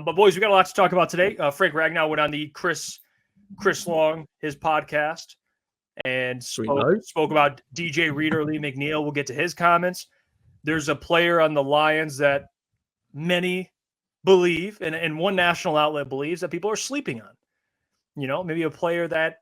But boys, we got a lot to talk about today. Frank Ragnow went on the Chris Long, his podcast, and spoke about DJ Reader, Alim McNeill. We'll get to his comments. There's a player on the Lions that many believe, and one national outlet believes, that people are sleeping on. Maybe a player that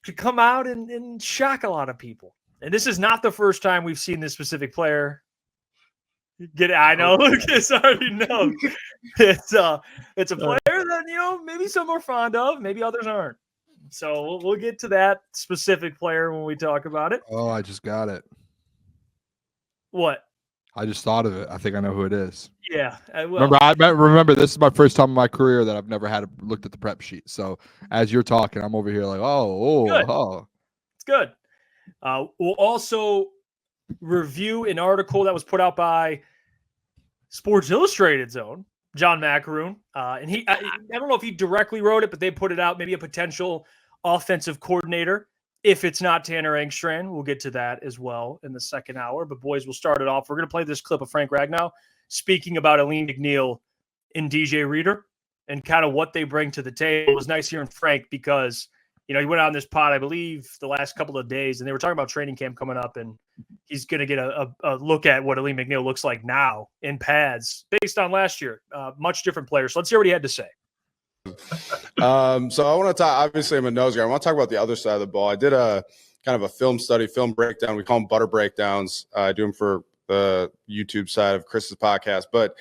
could come out and shock a lot of people. And this is not the first time we've seen this specific player. I know, Lucas already knows. It's a player that, maybe some are fond of, maybe others aren't. So we'll get to that specific player when we talk about it. Oh, I just got it. What? I just thought of it. I think I know who it is. Yeah. Remember, this is my first time in my career that I've never looked at the prep sheet. So as you're talking, I'm over here like, oh. It's good. We'll also review an article that was put out by Sports Illustrated's own John Macaroon. And I don't know if he directly wrote it, but they put it out, maybe a potential offensive coordinator. If it's not Tanner Engstrand, we'll get to that as well in the second hour. But boys, we'll start it off. We're going to play this clip of Frank Ragnow speaking about Alim McNeill and DJ Reader and kind of what they bring to the table. It was nice hearing Frank because, he went on this pod, I believe, the last couple of days, and they were talking about training camp coming up, and he's going to get a look at what Alim McNeill looks like now in pads based on last year. Much different players. So let's hear what he had to say. So I want to talk, obviously I'm a nose guy. I want to talk about the other side of the ball. I did a kind of a film breakdown. We call them butter breakdowns. I do them for the YouTube side of Chris's podcast, but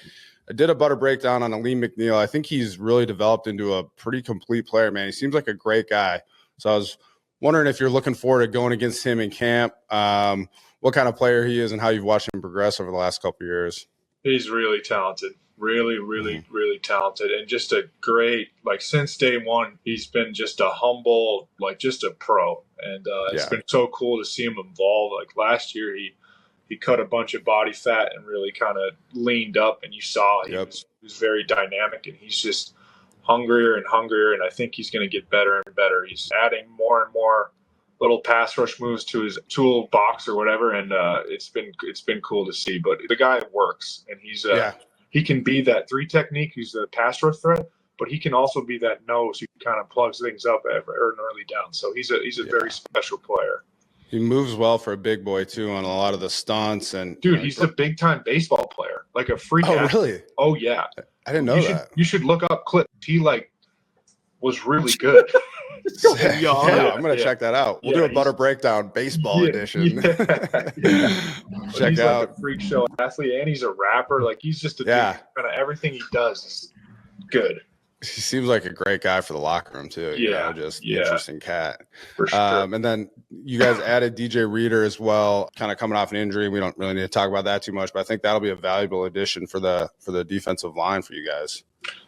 I did a butter breakdown on Alim McNeill. I think he's really developed into a pretty complete player, man. He seems like a great guy. So I was wondering if you're looking forward to going against him in camp, what kind of player he is and how you've watched him progress over the last couple of years. He's really talented. Really talented, and just a great, since day one, he's been just a humble, just a pro. And it's been so cool to see him evolve. Last year, he cut a bunch of body fat and really kind of leaned up, and you saw he was very dynamic, and he's just hungrier, and I think he's going to get better and better. He's adding more and more little pass rush moves to his toolbox or whatever, and it's been cool to see. But the guy works, and he's he can be that 3 technique. He's the pass rush threat, but he can also be that nose who kind of plugs things up at an early down. So he's a very special player. He moves well for a big boy too on a lot of the stunts. And dude, he's a big time baseball player, like a freak. Oh, really? Oh yeah. I didn't know that. You should look up clips. He was really good. Yeah, I'm gonna check that out. We'll do a butter breakdown baseball edition. Check out a freak show athlete, and he's a rapper. He's just a dude. Kind of everything he does is good. He seems like a great guy for the locker room too. Interesting cat. For sure. And then you guys added DJ Reader as well, kind of coming off an injury. We don't really need to talk about that too much, but I think that'll be a valuable addition for the defensive line for you guys.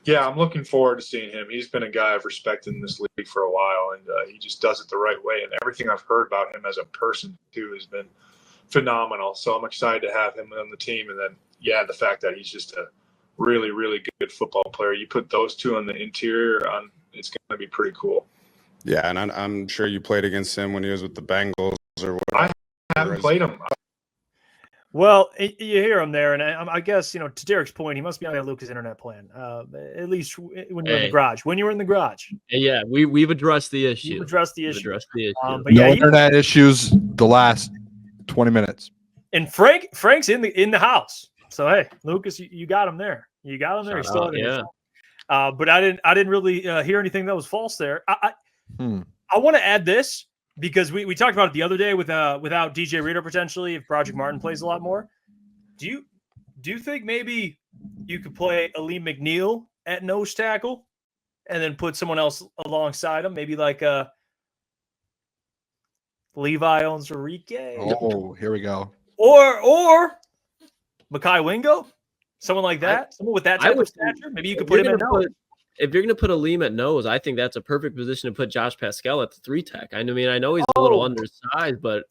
Yeah, I'm looking forward to seeing him. He's been a guy I've respected in this league for a while, and he just does it the right way. And everything I've heard about him as a person too has been phenomenal. So I'm excited to have him on the team. And then, the fact that he's just a really, really good football player. You put those two on the interior, it's going to be pretty cool. Yeah, and I'm sure you played against him when he was with the Bengals or whatever. I haven't played him. Well, you hear him there, and I guess, to Derek's point, he must be on that Lucas internet plan, at least when you're in the garage. When you're in the garage. Yeah, we've addressed the issue. We've addressed the issue. But no internet issues the last 20 minutes. And Frank's in the house. So, hey, Lucas, you got him there. You got him there. But I didn't really hear anything that was false there. I want to add this because we talked about it the other day without DJ Reader potentially if Project Martin plays a lot more. Do you think maybe you could play Alim McNeill at nose tackle and then put someone else alongside him, maybe like Levi Onwuzurike? Oh, here we go. Or Mekhi Wingo, someone like that, someone with that type of stature. Maybe you could put him in nose. If you're going to put Alim at nose, I think that's a perfect position to put Josh Pascal at the 3 tech. I mean, I know he's a little undersized, but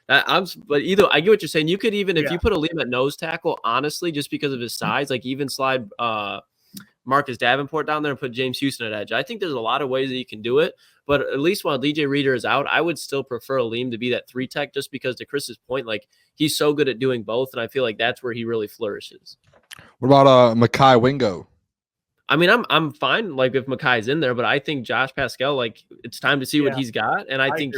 either I get what you're saying. You could even if you put Alim at nose tackle, honestly, just because of his size, even slide Marcus Davenport down there and put James Houston at edge. I think there's a lot of ways that you can do it, but at least while DJ Reader is out, I would still prefer Alim to be that 3 tech just because to Chris's point, he's so good at doing both, and I feel like that's where he really flourishes. What about Mekhi Wingo? I mean, I'm fine like if Makai's in there, but I think Josh Pascal, like it's time to see what he's got, and I think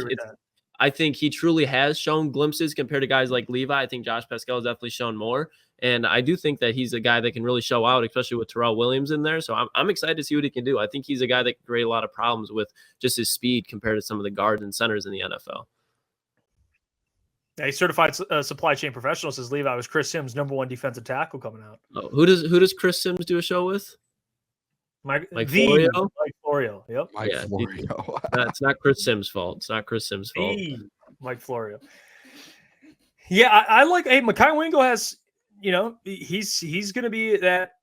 I think he truly has shown glimpses compared to guys like Levi. I think Josh Pascal has definitely shown more, and I do think that he's a guy that can really show out, especially with Terrell Williams in there. So I'm excited to see what he can do. I think he's a guy that can create a lot of problems with just his speed compared to some of the guards and centers in the NFL. Yeah, he's certified supply chain professional. Says Levi was Chris Sims' #1 defensive tackle coming out. Oh, who does Chris Sims do a show with? Mike Florio? Mike Florio. Yep. Mike Florio. It's not Chris Sims' fault. It's not Chris Sims' fault. Mike Florio. Yeah, I like. Hey, Mekhi Wingo has. He's going to be that.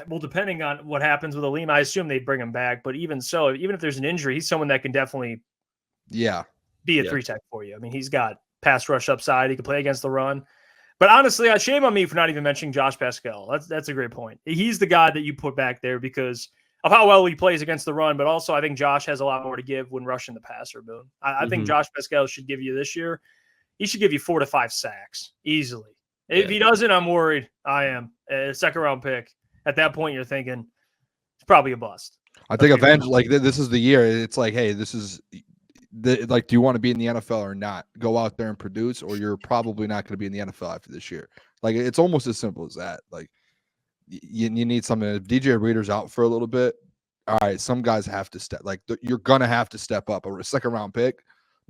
Well, depending on what happens with Alim, I assume they'd bring him back. But even so, even if there's an injury, he's someone that can definitely. Be a 3-tech for you. I mean, he's got pass rush upside. He can play against the run. But honestly, shame on me for not even mentioning Josh Pascal. That's a great point. He's the guy that you put back there because of how well he plays against the run, but also I think Josh has a lot more to give when rushing the passer, Boone. I think Josh Pascal should give you this year. He should give you 4 to 5 sacks easily. If he doesn't, I'm worried. I am. A second-round pick. At that point, you're thinking it's probably a bust. I think eventually, this is the year. It's like, hey, this is do you want to be in the NFL or not? Go out there and produce, or you're probably not going to be in the NFL after this year. Like, it's almost as simple as that. Like, you need something. If DJ Reader's out for a little bit, all right, some guys have to step. Like, you're gonna have to step up. A second-round pick,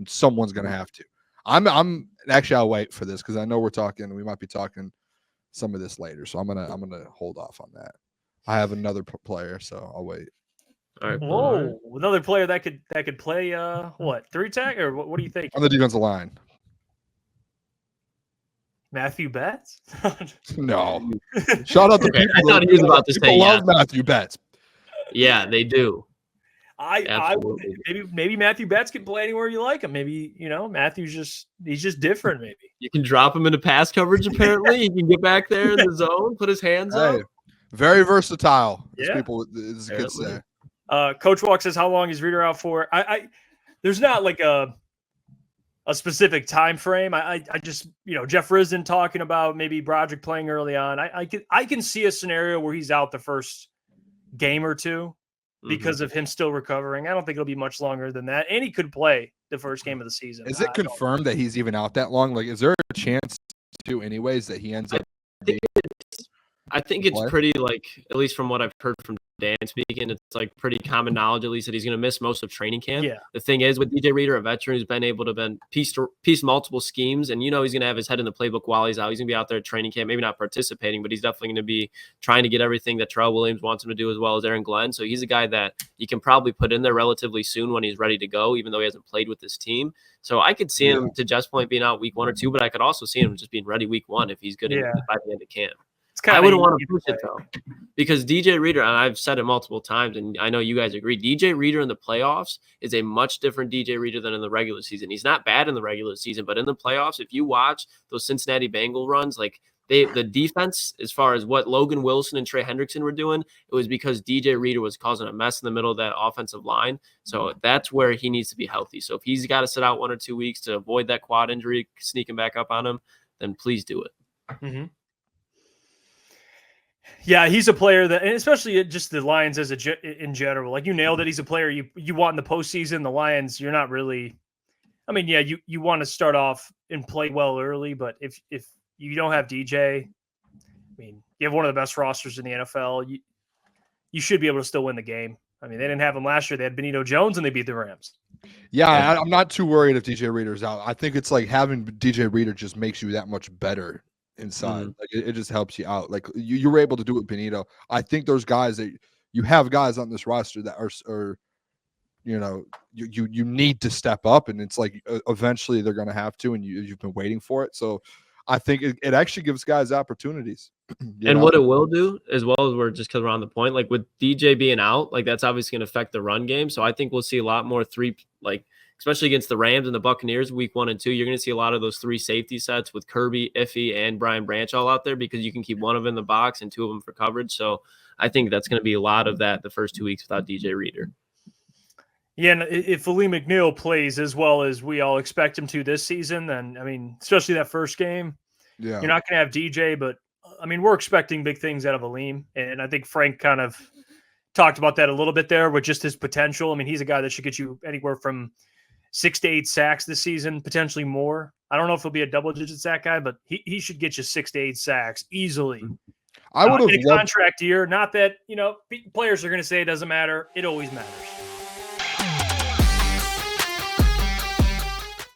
someone's gonna have to. I'm actually, I'll wait for this because I know we might be talking some of this later. So I'm gonna hold off on that. I have another player, so I'll wait. All right. Whoa, another player that could play 3-tech, or what do you think? On the defensive line. Matthew Betts? No. Shout out to people. I thought he was about to say people love Matthew Betts. Yeah, they do. Maybe Matthew Betts can play anywhere you like him. Maybe Matthew's he's just different. Maybe you can drop him into pass coverage. Apparently, he can get back there in the zone, put his hands up. Very versatile. Yeah, people is good to say. Coach Walk says, "How long is Reader out for?" There's not like a specific time frame. I just Jeff Risden talking about maybe Broderick playing early on. I can see a scenario where he's out the first game or two because of him still recovering. I don't think it'll be much longer than that, and he could play the first game of the season. Is it confirmed that he's even out that long? Like, is there a chance to, anyways, that he ends up? I think it's pretty, like, at least from what I've heard from Dan speaking, it's like pretty common knowledge, at least, that he's going to miss most of training camp. Yeah. The thing is, with DJ Reader, a veteran who's been able to piece multiple schemes, and he's going to have his head in the playbook while he's out. He's going to be out there at training camp, maybe not participating, but he's definitely going to be trying to get everything that Terrell Williams wants him to do, as well as Aaron Glenn. So he's a guy that you can probably put in there relatively soon when he's ready to go, even though he hasn't played with this team. So I could see him, to Jeff's point, being out week 1 or 2, but I could also see him just being ready week 1 if he's good by the end of camp. I wouldn't want to push it, though, because DJ Reader, and I've said it multiple times, and I know you guys agree, DJ Reader in the playoffs is a much different DJ Reader than in the regular season. He's not bad in the regular season, but in the playoffs, if you watch those Cincinnati Bengal runs, like the defense, as far as what Logan Wilson and Trey Hendrickson were doing, it was because DJ Reader was causing a mess in the middle of that offensive line. So that's where he needs to be healthy. So if he's got to sit out 1 or 2 weeks to avoid that quad injury sneaking back up on him, then please do it. Mm-hmm. Yeah, he's a player that, and especially just the Lions in general, like you nailed it. He's a player you want in the postseason. The Lions, you're not really. I mean, yeah, you want to start off and play well early, but if you don't have DJ, I mean, you have one of the best rosters in the NFL. You should be able to still win the game. I mean, they didn't have him last year. They had Benito Jones, and they beat the Rams. Yeah, I'm not too worried if DJ Reader's out. I think it's like having DJ Reader just makes you that much better inside. Like it just helps you out. Like you were able to do it with Benito. I think those guys that you have guys on this roster that are you need to step up, and it's like eventually they're going to have to, and you've been waiting for it. So I think it actually gives guys opportunities. What it will do, as well as because we're on the point, like with DJ being out, like that's obviously going to affect the run game. So I think we'll see a lot more especially against the Rams and the Buccaneers week 1 and 2, you're going to see a lot of those 3 safety sets with Kirby, Iffy, and Brian Branch all out there, because you can keep one of them in the box and 2 of them for coverage. So I think that's going to be a lot of that the first 2 weeks without DJ Reader. Yeah, and if Alim McNeill plays as well as we all expect him to this season, then, I mean, especially that first game, you're not going to have DJ, but, I mean, we're expecting big things out of Alim, and I think Frank kind of talked about that a little bit there with just his potential. I mean, he's a guy that should get you anywhere from 6 to 8 sacks this season, potentially more. I don't know if he'll be a double-digit sack guy, but he should get you 6 to 8 sacks easily. I would have in a loved contract year. Not that, players are going to say it doesn't matter. It always matters.